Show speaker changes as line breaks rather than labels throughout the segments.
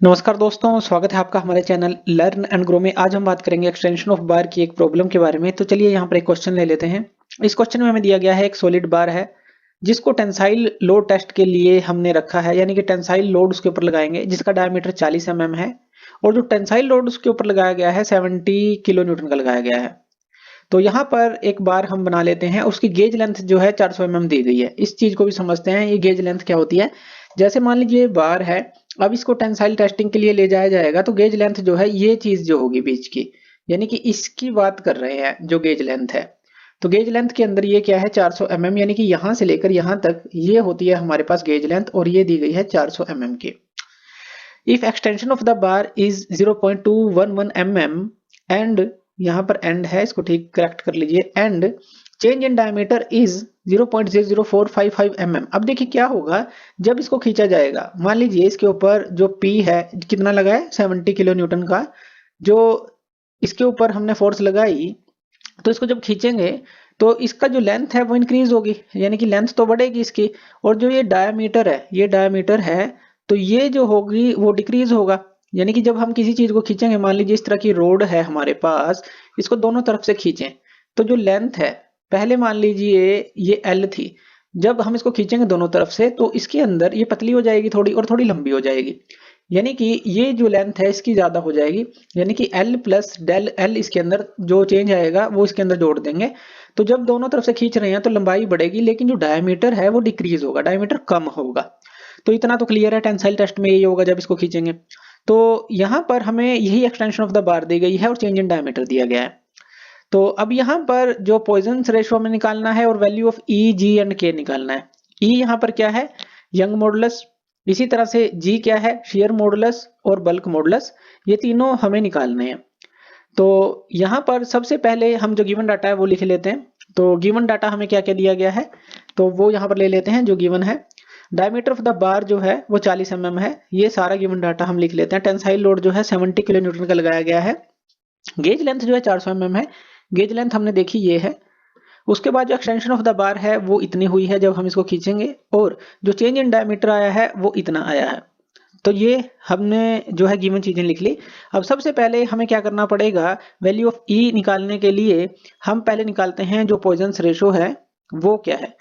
नमस्कार दोस्तों, स्वागत है आपका हमारे चैनल लर्न एंड ग्रो में। आज हम बात करेंगे एक्सटेंशन ऑफ बार की एक प्रॉब्लम के बारे में। तो चलिए यहाँ पर एक क्वेश्चन ले लेते हैं। इस क्वेश्चन में हमें दिया गया है एक सॉलिड बार है जिसको टेंसाइल लोड टेस्ट के लिए हमने रखा है, यानी कि टेंसाइल लोड उसके ऊपर लगाएंगे जिसका डायमीटर 40 mm है और जो टेंसाइल लोड उसके ऊपर लगाया गया है 70 किलो न्यूटन का लगाया गया है। तो यहाँ पर एक बार हम बना लेते हैं, उसकी गेज लेंथ जो है 400 mm दी गई है। इस चीज को भी समझते हैं, ये गेज लेंथ क्या होती है। जैसे मान लीजिए बार है, अब इसको टेंसाइल टेस्टिंग के लिए ले जाया जाएगा तो गेज लेंथ जो है ये चीज जो होगी बीच की, यानी कि इसकी बात कर रहे हैं जो गेज लेंथ है। तो गेज लेंथ के अंदर ये क्या है 400 mm, यानी कि यहां से लेकर यहां तक ये होती है हमारे पास गेज लेंथ और ये दी गई है 400 mm की। If extension of the bar is 0.211 mm and, यहाँ पर एंड है, इसको ठीक करेक्ट कर लीजिए, and change in diameter is 0.00455 mm। अब देखिए क्या होगा जब इसको खींचा जाएगा। मान लीजिए इसके ऊपर जो P है कितना लगा है 70 किलो न्यूटन का, जो इसके ऊपर हमने फोर्स लगाई, तो इसको जब खींचेंगे तो इसका जो लेंथ है वो इंक्रीज होगी, यानी कि लेंथ तो बढ़ेगी इसकी, और जो ये डायमीटर है, ये डायमीटर है, तो ये जो होगी वो डिक्रीज होगा। यानी कि जब हम किसी चीज को खींचेंगे, मान लीजिए इस तरह की रोड है हमारे पास, इसको दोनों तरफ से खींचें तो जो लेंथ है, पहले मान लीजिए ये L थी, जब हम इसको खींचेंगे दोनों तरफ से तो इसके अंदर ये पतली हो जाएगी थोड़ी और थोड़ी लंबी हो जाएगी, यानी कि ये जो लेंथ है इसकी ज्यादा हो जाएगी, यानी कि L प्लस डेल L इसके अंदर जो चेंज आएगा वो इसके अंदर जोड़ देंगे। तो जब दोनों तरफ से खींच रहे हैं तो लंबाई बढ़ेगी, लेकिन जो डायमीटर है वो डिक्रीज होगा, डायमीटर कम होगा। तो इतना तो क्लियर है, टेंसाइल टेस्ट में यही होगा जब इसको खींचेंगे। तो यहाँ पर हमें यही एक्सटेंशन ऑफ द बार दी गई है और चेंज इन डायमीटर दिया गया है। तो अब यहाँ पर जो पॉइजन्स रेशो हमें निकालना है और value of E G and K निकालना है। ई यहाँ पर क्या है, यंग मॉडुलस, इसी तरह से जी क्या है, शेयर मॉडुलस और बल्क मॉडुलस, ये तीनों हमें निकालने हैं। तो यहाँ पर सबसे पहले हम जो गिवन डाटा है वो लिख लेते हैं। तो गिवन डाटा हमें क्या क्या दिया गया है, तो वो यहाँ पर ले लेते हैं जो गिवन है। डायमीटर ऑफ द बार जो है वो 40 mm है, ये सारा गिवन डाटा हम लिख लेते हैं। टेंसाइल लोड जो है 70 किलो न्यूटन का लगाया गया है। गेज लेंथ जो है 400 mm है, गेज लेंथ हमने देखी ये है। उसके बाद जो एक्सटेंशन ऑफ द बार है वो इतनी हुई है जब हम इसको खींचेंगे, और जो चेंज इन डायमीटर आया है वो इतना आया है। तो ये हमने जो है गिवन चीजें लिख ली। अब सबसे पहले हमें क्या करना पड़ेगा, वैल्यू ऑफ ई निकालने के लिए हम पहले निकालते हैं जो पॉइजन्स रेशो है वो क्या है।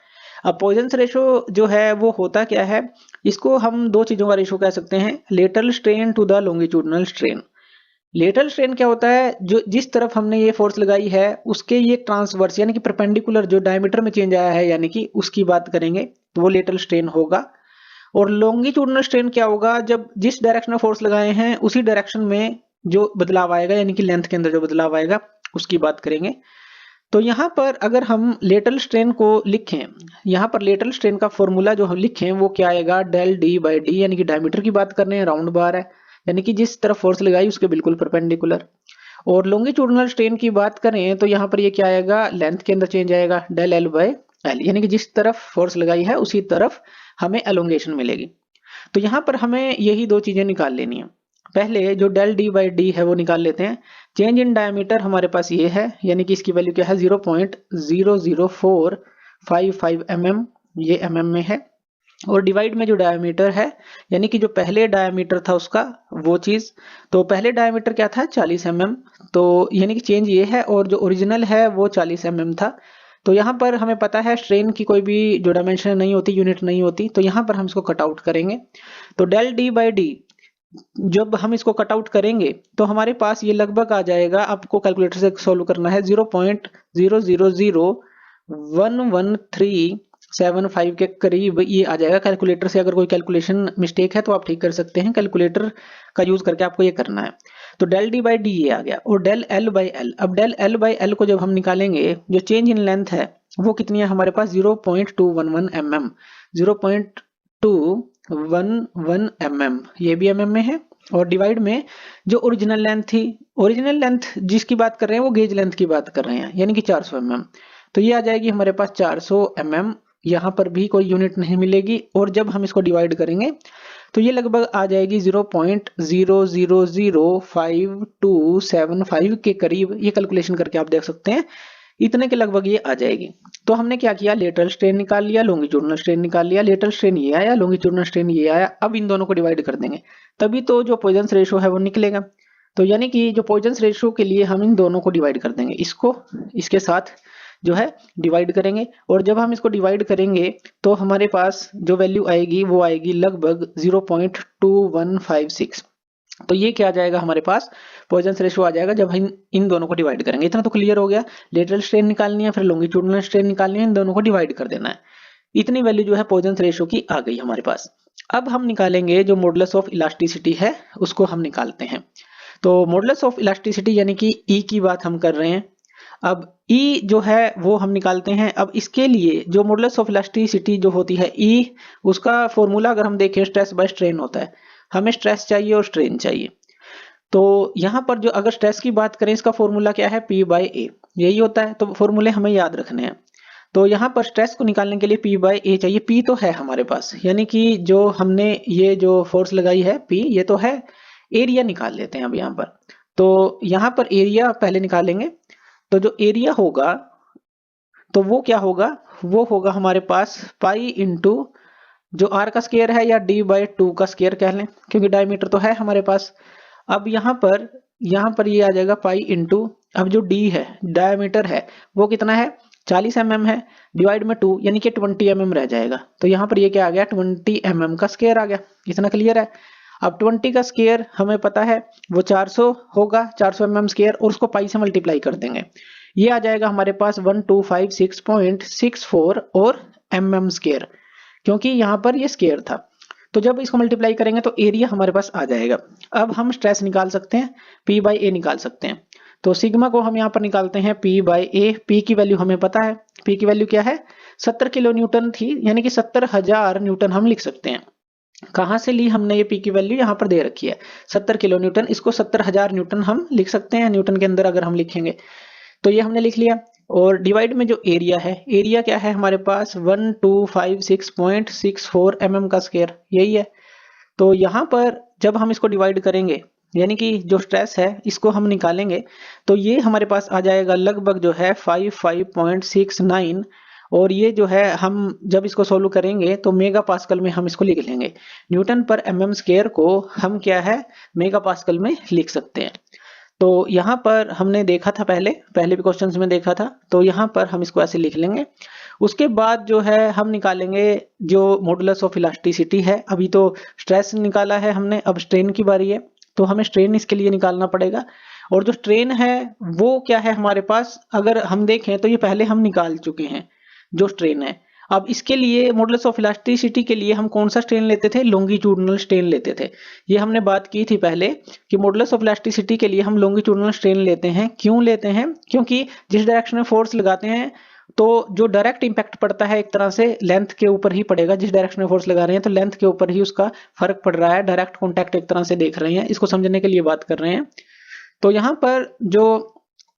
अब पॉइजन्स रेशो जो है वो होता क्या है, इसको हम दो चीजों का रेशो कह सकते हैं, lateral strain to the longitudinal strain. Lateral strain क्या होता है, जो जिस तरफ हमने ये फोर्स लगाई है उसके ये ट्रांसवर्स यानी कि परपेंडिकुलर जो डायमीटर में चेंज आया है, यानी कि उसकी बात करेंगे तो वो लेटरल स्ट्रेन होगा। और लॉन्गिट्यूडनल स्ट्रेन क्या होगा, जब जिस डायरेक्शन में फोर्स लगाए हैं उसी डायरेक्शन में जो बदलाव आएगा, यानी कि लेंथ के अंदर जो बदलाव आएगा उसकी बात करेंगे। तो यहाँ पर अगर हम लेटरल स्ट्रेन को लिखें, यहाँ पर लेटरल स्ट्रेन का फॉर्मूला जो हम लिखें वो क्या आएगा, डेल डी बाई डी, यानी कि डायमीटर की बात कर रहे हैं, राउंड बार है, यानी कि जिस तरफ फोर्स लगाई उसके बिल्कुल परपेंडिकुलर। और लॉन्गिट्यूडनल स्ट्रेन की बात करें तो यहाँ पर ये क्या आएगा, लेंथ के अंदर चेंज आएगा, डेल एल बाई एल, यानी कि जिस तरफ फोर्स लगाई है उसी तरफ हमें एलोंगेशन मिलेगी। तो यहाँ पर हमें यही दो चीजें निकाल लेनी है। पहले जो डेल डी बाई डी है वो निकाल लेते हैं। चेंज इन डायमीटर हमारे पास ये है, यानी कि इसकी वैल्यू क्या है 0.00455 mm, ये mm में है। और डिवाइड में जो डायमीटर है, यानी कि जो पहले डायमीटर था उसका वो चीज, तो पहले डायमीटर क्या था 40 mm, तो यानी कि चेंज ये है, और जो ओरिजिनल है वो 40 mm था। तो यहाँ पर हमें पता है स्ट्रेन की कोई भी जो डायमेंशन नहीं होती, यूनिट नहीं होती, तो यहाँ पर हम इसको कट आउट करेंगे। तो डेल डी बाई डी जब हम इसको कट आउट करेंगे तो हमारे पास ये लगभग आ जाएगा, आपको कैलकुलेटर से सोल्व करना है, 0.00011375 के करीब ये आ जाएगा कैलकुलेटर से। अगर कोई कैलकुलेशन मिस्टेक है तो आप ठीक कर सकते हैं, कैलकुलेटर का यूज करके आपको ये करना है। तो डेल डी बाई डी ये आ गया, और डेल एल बाई एल, अब डेल एल बाई एल को जब हम निकालेंगे, जो चेंज इन लेंथ है वो कितनी है हमारे पास 0.211 mm, 0.211 mm, ये भी mm में है। और डिवाइड में जो ओरिजिनल लेंथ थी, ओरिजिनल लेंथ जिसकी बात कर रहे हैं वो गेज लेंथ की बात कर रहे हैं, यानी कि 400 mm, तो ये आ जाएगी हमारे पास 400 mm। यहाँ पर भी कोई यूनिट नहीं मिलेगी, और जब हम इसको डिवाइड करेंगे तो ये लगभग आ जाएगी 0.0005275 के करीब। ये कैलकुलेशन करके आप देख सकते हैं इतने के लगभग ये आ जाएगी। तो हमने क्या किया, लेटरल स्ट्रेन निकाल लिया, लॉन्गिट्यूडिनल स्ट्रेन निकाल लिया, लेटरल स्ट्रेन ये आया, लॉन्गिट्यूडिनल स्ट्रेन ये आया। अब इन दोनों को डिवाइड कर देंगे, तभी तो जो पॉइजन रेशियो है वो निकलेगा। तो यानी कि जो पॉइजन रेशियो के लिए हम इन दोनों को डिवाइड कर देंगे, इसको इसके साथ जो है डिवाइड करेंगे। और जब हम इसको डिवाइड करेंगे तो हमारे पास जो वैल्यू आएगी वो आएगी लगभग 0.2156। तो ये क्या आ जाएगा हमारे पास, पॉइजन रेशियो आ जाएगा जब हम इन दोनों को डिवाइड करेंगे। इतना तो क्लियर हो गया। लेटरल स्ट्रेन निकालनी है, फिर लॉन्गिट्यूडिनल स्ट्रेन निकालनी है, इन दोनों को डिवाइड कर देना है। इतनी वैल्यू जो है पॉइजन रेशियो की आ गई हमारे पास। अब हम निकालेंगे जो मॉडुलस ऑफ इलास्टिसिटी है, उसको हम निकालते हैं। तो मॉडुलस ऑफ इलास्टिसिटी यानी कि ई की बात हम कर रहे हैं। अब ई जो है वो हम निकालते हैं। अब इसके लिए जो मॉडुलस ऑफ इलास्टिसिटी जो होती है ई, उसका फॉर्मूला अगर हम देखें स्ट्रेस बाय स्ट्रेन होता है। हमें स्ट्रेस चाहिए और स्ट्रेन चाहिए। तो यहाँ पर जो अगर स्ट्रेस की बात करें, इसका फॉर्मूला क्या है, P बाई ए, यही होता है। तो फॉर्मूले हमें याद रखने हैं। तो यहाँ पर स्ट्रेस को निकालने के लिए P बाई ए चाहिए। P तो है हमारे पास, यानी कि जो हमने ये जो फोर्स लगाई है P, ये तो है। एरिया निकाल लेते हैं अब यहाँ पर। तो यहाँ पर एरिया पहले निकालेंगे। तो जो एरिया होगा तो वो क्या होगा, वो होगा हमारे पास पाई इंटू जो आर का स्केयर है, या डी बाई 2 का स्केयर कह लें, क्योंकि डायमीटर तो है हमारे पास। अब यहाँ पर ये आ जाएगा पाई इंटू, अब जो डी है डायमीटर है वो कितना है, 40 mm है, डिवाइड में 2 यानी कि 20 mm रह जाएगा। तो यहाँ पर ये क्या आ गया, 20 mm का स्केयर आ गया। इतना क्लियर है। अब 20 का स्केयर हमें पता है वो 400 होगा, 400 mm स्केयर, और उसको पाई से मल्टीप्लाई कर देंगे। ये आ जाएगा हमारे पास 1256.64 और mm स्केयर, क्योंकि यहाँ पर ये स्केयर था। तो जब इसको मल्टीप्लाई करेंगे तो एरिया हमारे पास आ जाएगा। अब हम स्ट्रेस निकाल सकते हैं, P बाई ए निकाल सकते हैं। तो सिग्मा को हम यहाँ पर निकालते हैं P बाई ए। P की वैल्यू हमें पता है। P की वैल्यू क्या है, 70 किलो न्यूटन थी, यानी कि 70,000 न्यूटन हम लिख सकते हैं। कहाँ से ली हमने ये P की वैल्यू, यहाँ पर दे रखी है 70 किलो न्यूटन, इसको 70,000 न्यूटन हम लिख सकते हैं न्यूटन के अंदर अगर हम लिखेंगे। तो ये हमने लिख लिया। और डिवाइड में जो एरिया है, एरिया क्या है हमारे पास 1256.64 mm का स्क्वायर, यही है। तो यहाँ पर जब हम इसको डिवाइड करेंगे, यानी कि जो स्ट्रेस है इसको हम निकालेंगे, तो ये हमारे पास आ जाएगा लगभग जो है 55.69। और ये जो है हम जब इसको सोल्व करेंगे तो मेगा पास्कल में हम इसको लिख लेंगे। न्यूटन पर mm स्क्वायर को हम क्या है, मेगा पास्कल में लिख सकते हैं। तो यहाँ पर हमने देखा था पहले भी क्वेश्चंस में देखा था, तो यहाँ पर हम इसको ऐसे लिख लेंगे। उसके बाद जो है हम निकालेंगे जो मॉडुलस ऑफ इलास्टिसिटी है। अभी तो स्ट्रेस निकाला है हमने, अब स्ट्रेन की बारी है, तो हमें स्ट्रेन इसके लिए निकालना पड़ेगा। और जो स्ट्रेन है वो क्या है हमारे पास, अगर हम देखें तो ये पहले हम निकाल चुके हैं जो स्ट्रेन है। अब इसके लिए मॉडुलस ऑफ इलास्टिसिटी के लिए हम कौन सा स्ट्रेन लेते थे, लॉन्गिट्यूडिनल स्ट्रेन लेते थे। ये हमने बात की थी पहले कि मॉडुलस ऑफ इलास्टिसिटी के लिए हम लॉन्गिट्यूडिनल स्ट्रेन लेते हैं। क्यों लेते हैं, क्योंकि जिस डायरेक्शन में फोर्स लगाते हैं तो जो डायरेक्ट इंपैक्ट पड़ता है एक तरह से लेंथ के ऊपर ही पड़ेगा। जिस डायरेक्शन में फोर्स लगा रहे हैं तो लेंथ के ऊपर ही उसका फर्क पड़ रहा है। डायरेक्ट कॉन्टैक्ट एक तरह से देख रहे हैं, इसको समझने के लिए बात कर रहे हैं। तो यहाँ पर जो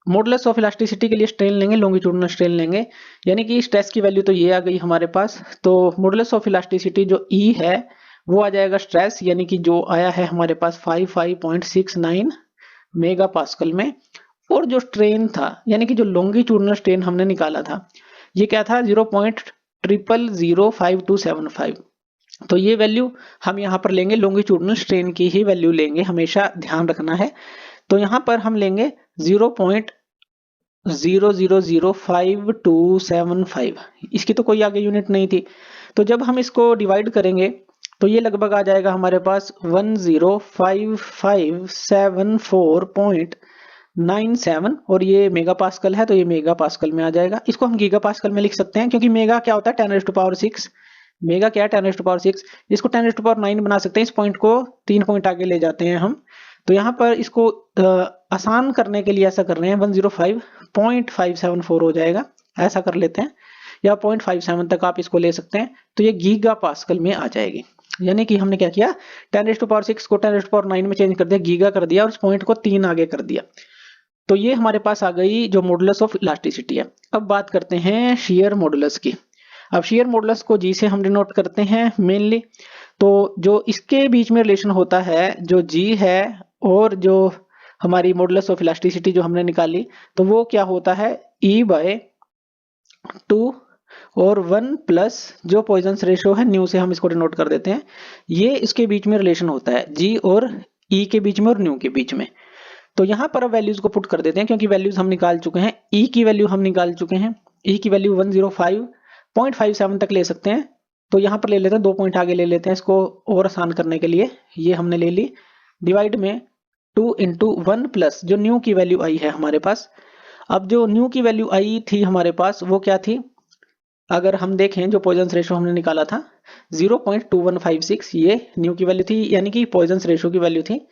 मॉडुलस ऑफ इलास्टिसिटी के लिए स्ट्रेन लेंगे, लॉन्गिट्यूडिनल स्ट्रेन लेंगे, यानी कि स्ट्रेस की वैल्यू तो ये आ गई हमारे पास। तो मॉडुलस ऑफ इलास्टिसिटी जो E है वो आ जाएगा स्ट्रेस, यानी कि जो आया है हमारे पास 55.69 मेगा पास्कल में। और जो स्ट्रेन था, यानी कि जो लॉन्गिट्यूडिनल स्ट्रेन हमने निकाला था, ये क्या था 0.000525। तो ये वैल्यू हम यहाँ पर लेंगे, लॉन्गिट्यूडिनल स्ट्रेन की ही वैल्यू लेंगे, हमेशा ध्यान रखना है। तो यहाँ पर हम लेंगे 0.000525। इसकी तो कोई आगे यूनिट नहीं थी। तो जब हम इसको डिवाइड करेंगे तो ये लगभग आ जाएगा हमारे पास 10557.97, और ये मेगा पास्कल है तो ये मेगा पास्कल में आ जाएगा। इसको हम गीगा पास्कल में लिख सकते हैं, क्योंकि मेगा क्या होता है 10⁶, मेगा क्या है 10⁶। इसको 10⁹ बना सकते हैं। इस पॉइंट को 3 पॉइंट आगे ले जाते हैं हम। तो यहाँ पर इसको आसान करने के लिए ऐसा कर रहे हैं, 105.574 हो जाएगा, ऐसा कर लेते हैं, या 0.57 तक आप इसको ले सकते हैं। तो ये गीगा पास्कल में आ जाएगी। यानी कि हमने क्या किया, 10⁶ को 10⁹ में चेंज कर दिया, गीगा कर दिया, और इस पॉइंट को 3 आगे कर दिया। तो ये हमारे पास आ गई जो मॉडुलस ऑफ इलास्टिसिटी है। अब बात करते हैं शियर मॉडुलस की। अब शियर मॉडुलस को जी से हम डिनोट करते हैं मेनली। तो जो इसके बीच में रिलेशन होता है, जो जी है और जो हमारी मॉडुलस ऑफ इलास्टिसिटी जो हमने निकाली, तो वो क्या होता है E/2 और 1 प्लस जो पॉइजन्स रेशियो है न्यू से हम इसको डिनोट कर देते हैं, ये इसके बीच में रिलेशन होता है G और E के बीच में और न्यू के बीच में। तो यहाँ पर अब वैल्यूज को पुट कर देते हैं क्योंकि वैल्यूज हम निकाल चुके हैं। E की वैल्यू हम निकाल चुके हैं, E की वैल्यू 105.57 तक ले सकते हैं। तो यहाँ पर ले लेते हैं 2 पॉइंट आगे ले लेते हैं इसको और आसान करने के लिए। ये हमने ले ली, डिवाइड में 2 इंटू 1 प्लस जो न्यू की वैल्यू आई है हमारे पास। अब जो न्यू की वैल्यू आई थी हमारे पास वो क्या थी, अगर हम देखें जो पॉइजन्स रेशो हमने निकाला था 0.2156, ये न्यू की वैल्यू थी, यानी कि पॉइजन्स रेशो की वैल्यू थी।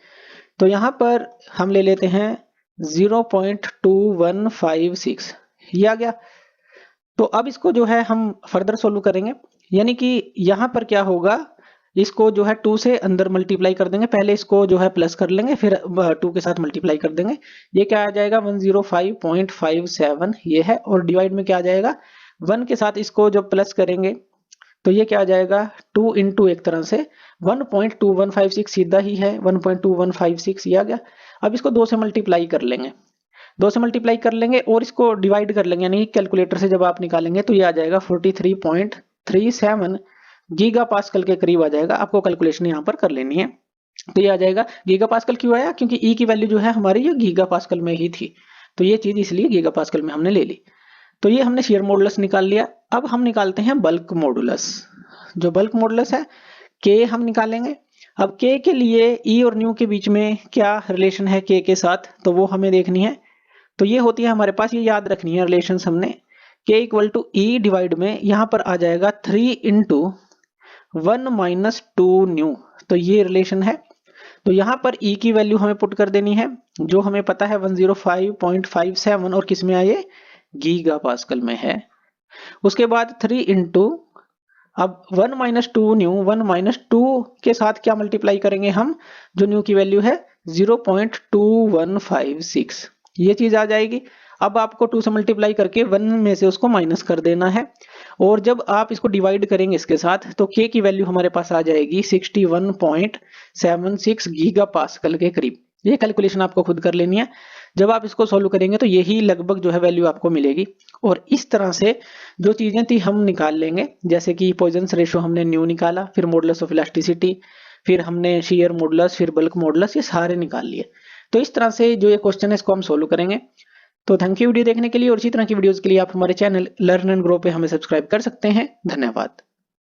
तो यहाँ पर हम ले लेते हैं 0.2156, ये आ गया। तो अब इसको जो है हम फर्दर सोल्व करेंगे, यानी कि यहाँ पर क्या होगा, इसको जो है 2 से अंदर मल्टीप्लाई कर देंगे। पहले इसको जो है प्लस कर लेंगे, फिर 2 के साथ मल्टीप्लाई कर देंगे। ये क्या आ जाएगा 105.57 ये है, और डिवाइड में क्या आ जाएगा 1 के साथ इसको जब प्लस करेंगे तो ये क्या आ जाएगा 2 इंटू एक तरह से 1.2156 सीधा ही है 1.2156 ये आ गया। अब इसको 2 से मल्टीप्लाई कर लेंगे, 2 से मल्टीप्लाई कर लेंगे और इसको डिवाइड कर लेंगे, यानी कैलकुलेटर से जब आप निकालेंगे तो ये आ जाएगा 43.37 गीगा पास्कल के करीब आ जाएगा। आपको कैलकुलेशन यहाँ पर कर लेनी है। तो ये आ जाएगा, गीगा पास्कल क्यों आया, क्योंकि ई की वैल्यू जो है हमारी ये गीगा पास्कल में ही थी, तो ये चीज इसलिए गीगा पास्कल में हमने ले ली। तो ये हमने शेयर मॉडुलस निकाल लिया। अब हम निकालते हैं बल्क मॉडुलस। जो बल्क मॉडुलस है के हम निकालेंगे। अब के के लिए ई और न्यू के बीच में क्या रिलेशन है के साथ, तो वो हमें देखनी है। तो ये होती है हमारे पास, ये याद रखनी है रिलेशन हमने, के इक्वल टू ई डिवाइड में यहाँ पर आ जाएगा 3 इंटू 1 माइनस 2 न्यू, तो ये रिलेशन है। तो यहाँ पर ई की वैल्यू हमें पुट कर देनी है, जो हमें पता है 105.57 और किस में आए गीगा पास्कल में है। उसके बाद 3 इंटू अब 1 माइनस 2 न्यू, 1 माइनस 2 के साथ क्या मल्टीप्लाई करेंगे हम, जो न्यू की वैल्यू है 0.2156, ये चीज आ जाएगी। अब आपको 2 से मल्टीप्लाई करके 1 में से उसको माइनस कर देना है, और जब आप इसको डिवाइड करेंगे इसके साथ तो के की वैल्यू हमारे पास आ जाएगी 61.76 गीगा पास्कल के करीब। ये कैलकुलेशन आपको खुद कर लेनी है। जब आप इसको सॉल्व करेंगे तो यही लगभग जो है वैल्यू आपको मिलेगी। और इस तरह से जो चीजें थी हम निकाल लेंगे, जैसे कि पॉइजन्स रेशो हमने न्यू निकाला, फिर मॉडुलस ऑफ इलास्टिसिटी, फिर हमने शियर मॉडुलस, फिर बल्क मॉडुलस, ये सारे निकाल लिए। तो इस तरह से जो ये क्वेश्चन है इसको हम सोल्व करेंगे। तो थैंक यू वीडियो देखने के लिए, और इसी तरह की वीडियोस के लिए आप हमारे चैनल लर्न एंड ग्रो पे हमें सब्सक्राइब कर सकते हैं। धन्यवाद।